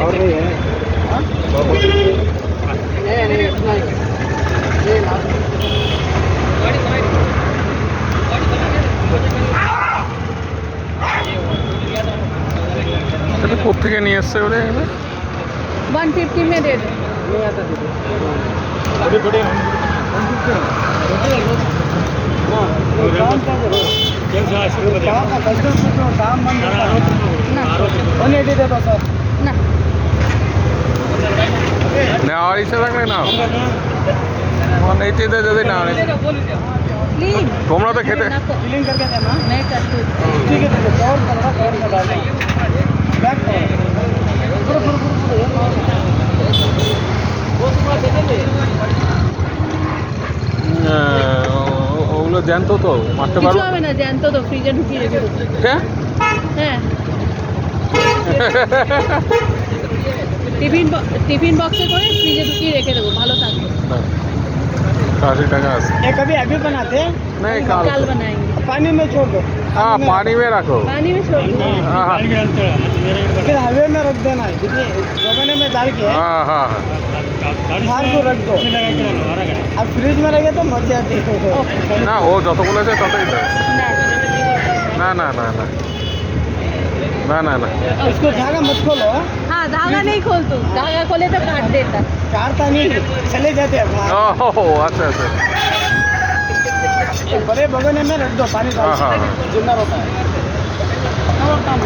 और नहीं है नहीं इतना ही কোথেকে নিয়ে এসছে ওরে 150 में दे दो। नहीं आता दीदी थोड़ी थोड़ी काम बंद ना 180 दे दो सर ना নেওয়ার ইচ্ছে থাকলে নাও 180 যদি না হয়। प्लीज তোমরা তো খেতে क्लीन करके देना मैं करती हूँ। ठीक है दीदी कवर करना कवर में डाल देंगे बैक पूरा पूरा ওগুলো জ্যান্ত তো মারতে কিছু পারবো হবে না, জ্যান্ত তো ফ্রিজে ঢুকিয়ে রেখে দেবো। হ্যাঁ হ্যাঁ টিফিন বক্সে করে ফ্রিজে ঢুকিয়ে রেখে দেবো, ভালো থাকবে। 80 টাকা আছে ये कभी अभी बनाते हैं नहीं कल काल बनाएंगे, पानी में छोड़ दो हाँ पानी में रखो पानी में छोड़ दो। हाँ हाँ फिर हवे में रख देना है दीदी भगोने में डाल के हाँ हाँ बाहर को रख दो अब फ्रिज में रखे तो मर जाती है না ও যত বলেছে ততই দেয় ना না না না না না না না इसको धागा मत खोलो हाँ धागा नहीं खोल तू, धागा खोले तो काट देता। काटता नहीं चले जाते हैं बाहर। ও আচ্ছা আচ্ছা ये बड़े भगोने में रख दो पानी डाल हाँ, हाँ, के जिंदा होता है और काम